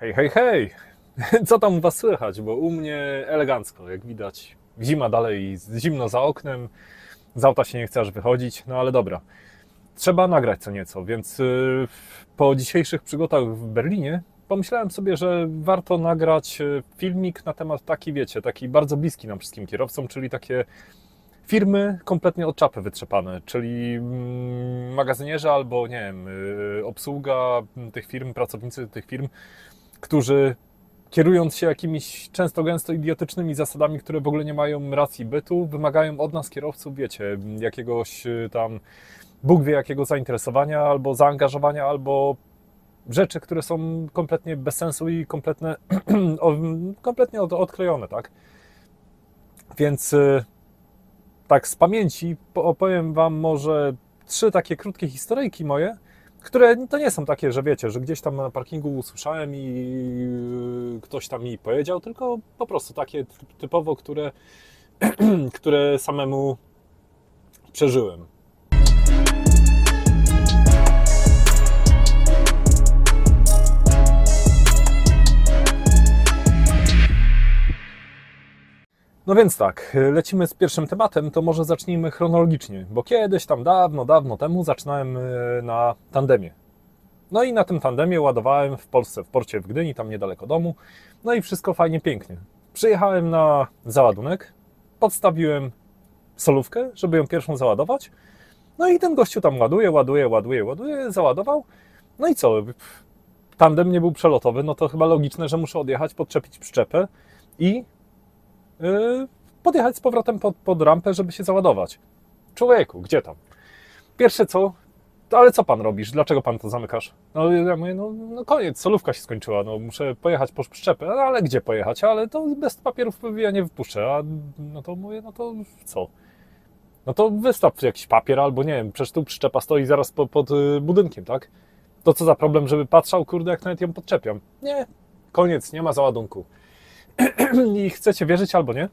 Hej, hej, hej! Co tam u was słychać? Bo u mnie elegancko, jak widać. Zima dalej, zimno za oknem, z auta się nie chce aż wychodzić, no ale dobra. Trzeba nagrać co nieco, więc po dzisiejszych przygodach w Berlinie pomyślałem sobie, że warto nagrać filmik na temat taki, wiecie, taki bardzo bliski nam wszystkim kierowcom, czyli takie firmy kompletnie od czapy wytrzepane, czyli magazynierzy albo, nie wiem, obsługa tych firm, pracownicy tych firm, którzy kierując się jakimiś często gęsto idiotycznymi zasadami, które w ogóle nie mają racji bytu, wymagają od nas kierowców, wiecie, jakiegoś tam Bóg wie jakiego zainteresowania, albo zaangażowania, albo rzeczy, które są kompletnie bez sensu i kompletnie odklejone, tak? Więc tak z pamięci opowiem wam może 3 takie krótkie historyjki moje, które to nie są takie, że wiecie, że gdzieś tam na parkingu usłyszałem i ktoś tam mi powiedział, tylko po prostu takie typowo, które samemu przeżyłem. No więc tak, lecimy z pierwszym tematem, to może zacznijmy chronologicznie, bo kiedyś tam dawno temu zaczynałem na tandemie. No i na tym tandemie ładowałem w Polsce, w porcie w Gdyni, tam niedaleko domu, no i wszystko fajnie, pięknie. Przyjechałem na załadunek, podstawiłem solówkę, żeby ją pierwszą załadować, no i ten gościu tam ładuje, załadował, no i co? Tandem nie był przelotowy, no to chyba logiczne, że muszę odjechać, podczepić przyczepę i podjechać z powrotem pod rampę, żeby się załadować. Człowieku, gdzie tam? Pierwsze co, ale co pan robisz? Dlaczego pan to zamykasz? No ja mówię, no koniec, solówka się skończyła, no muszę pojechać po przyczepę, no, ale gdzie pojechać? Ale to bez papierów ja nie wypuszczę, a no to mówię, no to co? No to wystaw jakiś papier albo nie wiem, przecież tu przyczepa stoi zaraz pod budynkiem, tak? To co za problem, żeby patrzał, kurde, jak nawet ją podczepiam? Nie, koniec, nie ma załadunku. I chcecie wierzyć albo nie,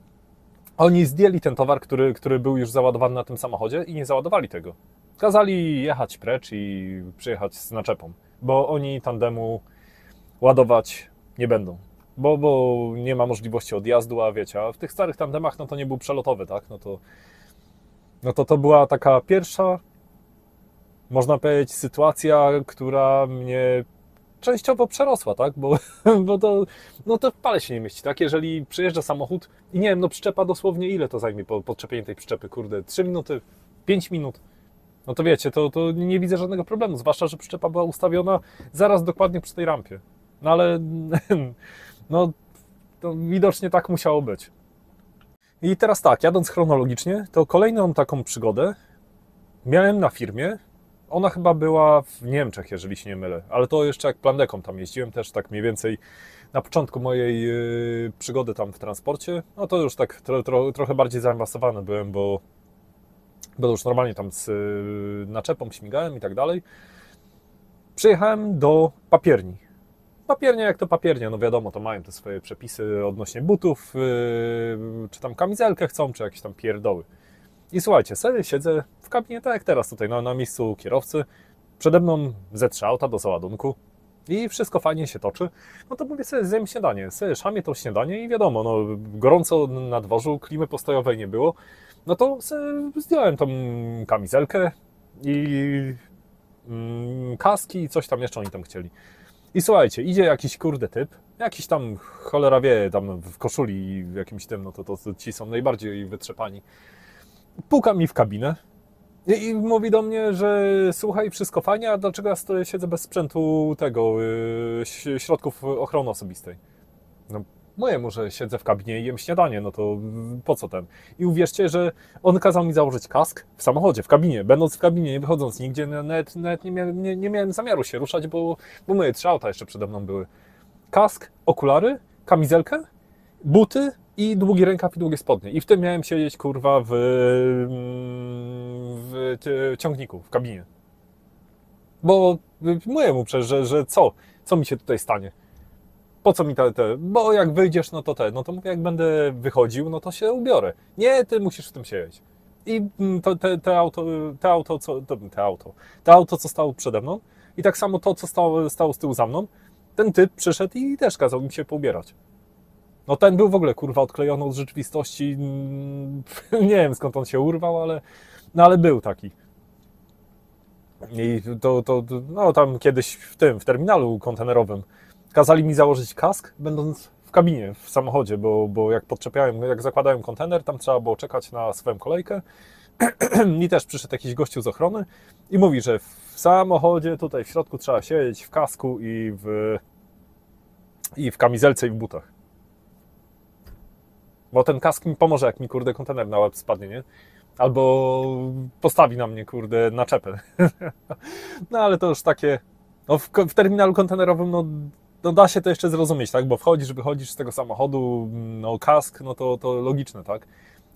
oni zdjęli ten towar, który był już załadowany na tym samochodzie i nie załadowali tego. Kazali jechać precz i przyjechać z naczepą, bo oni tandemu ładować nie będą, bo nie ma możliwości odjazdu, a wiecie, a w tych starych tandemach no to nie był przelotowy, tak? To była taka pierwsza, można powiedzieć, sytuacja, która mnie częściowo przerosła, tak? Bo to w pale się nie mieści, tak? Jeżeli przyjeżdża samochód i nie wiem, no przyczepa dosłownie ile to zajmie podczepienie tej przyczepy, kurde, 3 minuty, 5 minut, no to wiecie, to nie widzę żadnego problemu, zwłaszcza, że przyczepa była ustawiona zaraz dokładnie przy tej rampie. No ale no to widocznie tak musiało być. I teraz tak, jadąc chronologicznie, to kolejną taką przygodę miałem na firmie. Ona chyba była w Niemczech, jeżeli się nie mylę, ale to jeszcze jak plandeką tam jeździłem, też tak mniej więcej na początku mojej przygody tam w transporcie, no to już tak trochę bardziej zaawansowany byłem, bo już normalnie tam z naczepą śmigałem i tak dalej. Przyjechałem do papierni. Papiernia jak to papiernia, no wiadomo, to mają te swoje przepisy odnośnie butów, czy tam kamizelkę chcą, czy jakieś tam pierdoły. I słuchajcie, sobie siedzę w kabinie, tak jak teraz tutaj, na miejscu kierowcy. Przede mną Z3 auta do załadunku i wszystko fajnie się toczy. No to mówię sobie, zjem śniadanie, sobie szamię to śniadanie i wiadomo, no gorąco na dworzu, klimy postojowej nie było. No to sobie zdjąłem tą kamizelkę i kaski i coś tam jeszcze oni tam chcieli. I słuchajcie, idzie jakiś kurde typ, jakiś tam cholera wie, tam w koszuli i w jakimś tym, no to ci są najbardziej wytrzepani. Puka mi w kabinę i mówi do mnie, że słuchaj, wszystko fajnie, a dlaczego ja stoję, siedzę bez sprzętu tego, środków ochrony osobistej? No mojemu, że siedzę w kabinie i jem śniadanie, no to po co ten? I uwierzcie, że on kazał mi założyć kask w samochodzie, w kabinie, będąc w kabinie, nie wychodząc nigdzie, nawet nie miałem zamiaru się ruszać, bo moje 3 auta jeszcze przede mną były. Kask, okulary, kamizelkę, buty i długi rękaw i długie spodnie. I w tym miałem siedzieć, kurwa, w ciągniku, w kabinie. Bo mówię mu przecież, że co mi się tutaj stanie? Po co mi bo jak wyjdziesz, no to mówię, jak będę wychodził, no to się ubiorę. Nie, ty musisz w tym siedzieć. I to auto, co stało przede mną i tak samo to, co stało z tyłu za mną, ten typ przyszedł i też kazał mi się poubierać. No ten był w ogóle, kurwa, odklejony od rzeczywistości. Nie wiem, skąd on się urwał, ale był taki. I no tam kiedyś w terminalu kontenerowym kazali mi założyć kask, będąc w kabinie, w samochodzie, bo jak zakładałem kontener, tam trzeba było czekać na swoją kolejkę i też przyszedł jakiś gościu z ochrony i mówi, że w samochodzie tutaj w środku trzeba siedzieć w kasku i w kamizelce i w butach. Bo ten kask mi pomoże, jak mi, kurde, kontener na łeb spadnie, nie? Albo postawi na mnie, kurde, naczepę. No ale to już takie... No, w terminalu kontenerowym, no da się to jeszcze zrozumieć, tak? Bo wchodzisz, wychodzisz z tego samochodu, no kask, no to logiczne, tak?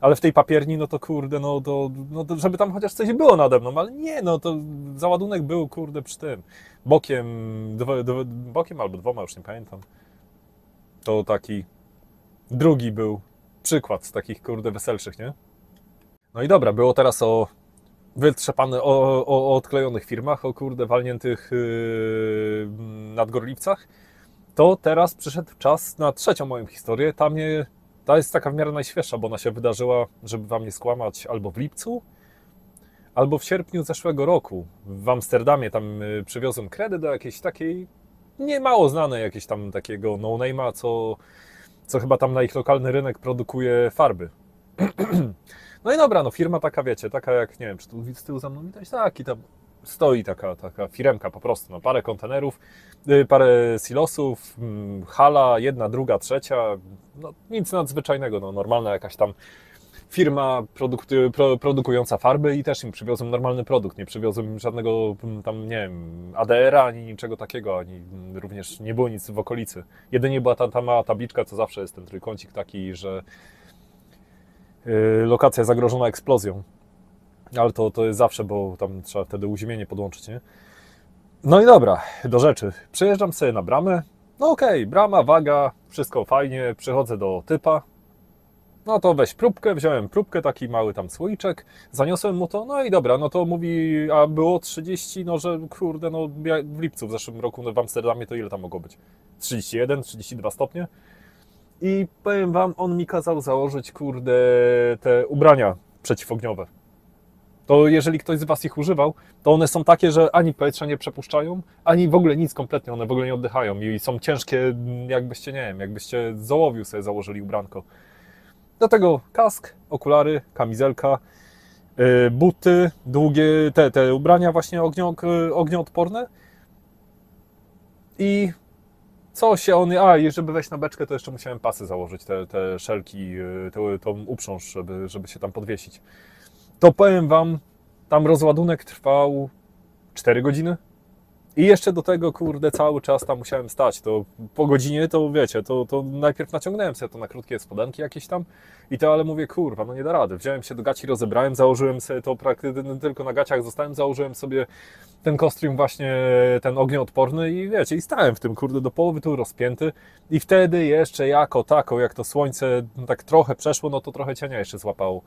Ale w tej papierni, no to kurde, no to żeby tam chociaż coś było nade mną, ale nie, no to załadunek był, kurde, przy tym. Bokiem albo dwoma, już nie pamiętam. To taki drugi był przykład z takich, kurde, weselszych, nie? No i dobra, było teraz o wytrzepane, o odklejonych firmach, o kurde walniętych nadgorliwcach. To teraz przyszedł czas na trzecią moją historię. Ta jest taka w miarę najświeższa, bo ona się wydarzyła, żeby wam nie skłamać, albo w lipcu, albo w sierpniu zeszłego roku. W Amsterdamie tam przywiozłem kredę do jakiejś takiej nie mało znanej, jakiegoś tam takiego no-name'a, co chyba tam na ich lokalny rynek produkuje farby. No i dobra, no firma taka, wiecie, taka jak, nie wiem, czy tu z tyłu za mną widać, tak, i tam stoi taka firemka po prostu, no parę kontenerów, parę silosów, hala, jedna, druga, trzecia, no nic nadzwyczajnego, no normalna jakaś tam firma produkująca farby i też im przywiozłem normalny produkt, nie przywiozłem im żadnego tam, nie wiem, ADR-a, ani niczego takiego, ani również nie było nic w okolicy. Jedynie była ta mała tabliczka, co zawsze jest ten trójkącik taki, że lokacja zagrożona eksplozją. Ale to jest zawsze, bo tam trzeba wtedy uziemienie podłączyć, nie? No i dobra, do rzeczy. Przyjeżdżam sobie na bramę. No okej, brama, waga, wszystko fajnie. Przychodzę do typa. No to weź próbkę, wziąłem próbkę, taki mały tam słoiczek, zaniosłem mu to, no i dobra, no to mówi, a było 30, no że kurde, no w lipcu w zeszłym roku no w Amsterdamie to ile tam mogło być? 31, 32 stopnie? I powiem wam, on mi kazał założyć, kurde, te ubrania przeciwogniowe. To jeżeli ktoś z was ich używał, to one są takie, że ani powietrza nie przepuszczają, ani w ogóle nic kompletnie, one w ogóle nie oddychają i są ciężkie, jakbyście, nie wiem, jakbyście z ołowiu sobie założyli ubranko. Do tego kask, okulary, kamizelka, buty, długie, te ubrania właśnie ognioodporne i co się i żeby wejść na beczkę, to jeszcze musiałem pasy założyć, te szelki, tą uprząż, żeby się tam podwiesić. To powiem wam, tam rozładunek trwał 4 godziny i jeszcze do tego, kurde, cały czas tam musiałem stać. To po godzinie, to wiecie, to najpierw naciągnąłem sobie to na krótkie spodenki jakieś tam ale mówię, kurwa, no nie da rady. Wziąłem się do gaci, rozebrałem, założyłem sobie to praktycznie tylko na gaciach zostałem, założyłem sobie ten kostium właśnie, ten ognioodporny i wiecie, i stałem w tym, kurde, do połowy tu rozpięty i wtedy jeszcze jako tako, jak to słońce tak trochę przeszło, no to trochę cienia jeszcze złapało.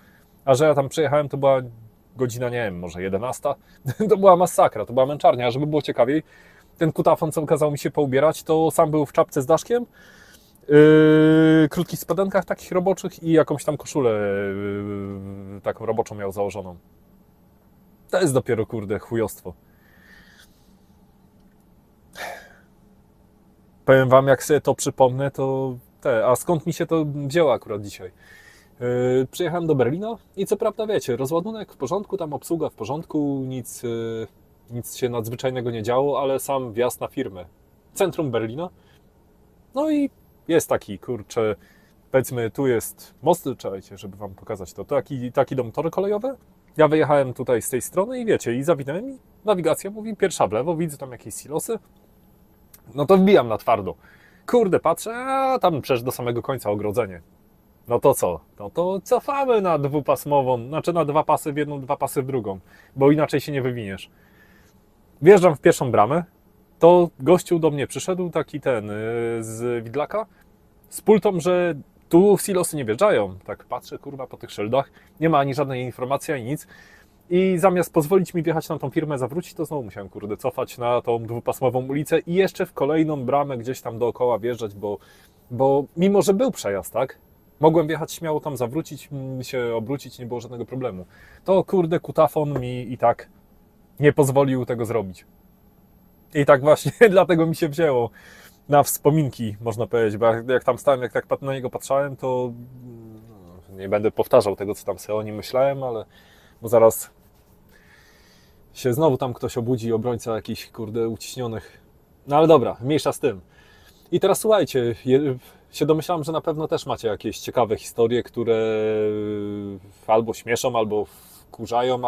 A że ja tam przyjechałem, to była godzina, nie wiem, może 11. To była masakra, to była męczarnia. A żeby było ciekawiej, ten kutafon, co kazał mi się poubierać, to sam był w czapce z daszkiem, krótkich spodenkach takich roboczych i jakąś tam koszulę taką roboczą miał założoną. To jest dopiero, kurde, chujostwo. Powiem wam, jak sobie to przypomnę, to a skąd mi się to wzięło akurat dzisiaj? Przyjechałem do Berlina i co prawda wiecie, rozładunek w porządku, tam obsługa w porządku, nic się nadzwyczajnego nie działo, ale sam wjazd na firmę. Centrum Berlina. No i jest taki, kurczę, powiedzmy tu jest most, czekajcie, żeby wam pokazać to. Taki dom tory kolejowe. Ja wyjechałem tutaj z tej strony i wiecie, i zawinąłem i nawigacja mówi pierwsza w lewo, widzę tam jakieś silosy. No to wbijam na twardo. Kurde, patrzę, a tam przecież do samego końca ogrodzenie. No to co? No to cofamy na dwupasmową, znaczy na 2 pasy w jedną, 2 pasy w drugą, bo inaczej się nie wywiniesz. Wjeżdżam w pierwszą bramę, to gościu do mnie przyszedł, taki z Widlaka, z pultą, że tu silosy nie wjeżdżają. Tak patrzę, kurwa, po tych szyldach, nie ma ani żadnej informacji, ani nic. I zamiast pozwolić mi wjechać na tą firmę, zawrócić, to znowu musiałem, kurde, cofać na tą dwupasmową ulicę i jeszcze w kolejną bramę gdzieś tam dookoła wjeżdżać, bo mimo, że był przejazd, tak? Mogłem wjechać śmiało tam, zawrócić, się obrócić, nie było żadnego problemu. To, kurde, kutafon mi i tak nie pozwolił tego zrobić. I tak właśnie dlatego mi się wzięło na wspominki, można powiedzieć, bo jak tam stałem, jak tak na niego patrzałem, to nie będę powtarzał tego, co tam sobie o nim myślałem, ale bo zaraz się znowu tam ktoś obudzi, obrońca jakichś, kurde, uciśnionych. No ale dobra, mniejsza z tym. I teraz słuchajcie, się domyślałem, że na pewno też macie jakieś ciekawe historie, które albo śmieszą, albo wkurzają,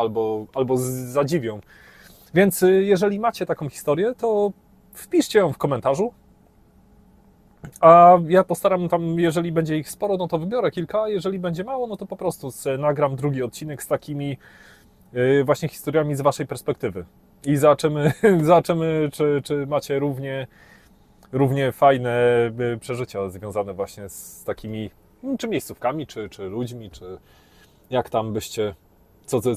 albo zadziwią. Więc jeżeli macie taką historię, to wpiszcie ją w komentarzu. A ja postaram tam, jeżeli będzie ich sporo, no to wybiorę kilka, a jeżeli będzie mało, no to po prostu nagram drugi odcinek z takimi właśnie historiami z waszej perspektywy. I zobaczymy czy macie równie fajne przeżycia związane właśnie z takimi, czy miejscówkami, czy ludźmi, czy jak tam byście,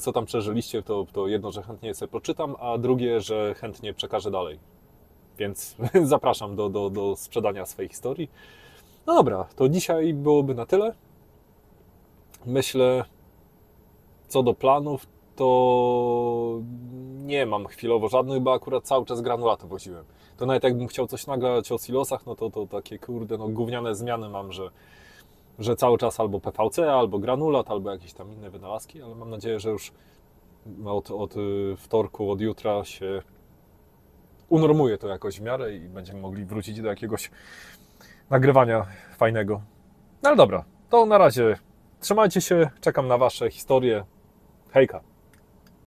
co tam przeżyliście, to jedno, że chętnie sobie poczytam, a drugie, że chętnie przekażę dalej. Więc zapraszam do sprzedania swojej historii. No dobra, to dzisiaj byłoby na tyle. Myślę, co do planów, to nie mam chwilowo żadnych, bo akurat cały czas granulaty woziłem. To nawet jakbym chciał coś nagrać o silosach, no to takie kurde, no gówniane zmiany mam, że cały czas albo PVC, albo granulat, albo jakieś tam inne wynalazki, ale mam nadzieję, że już od wtorku, od jutra się unormuje to jakoś w miarę i będziemy mogli wrócić do jakiegoś nagrywania fajnego. No ale dobra, to na razie trzymajcie się, czekam na wasze historie. Hejka!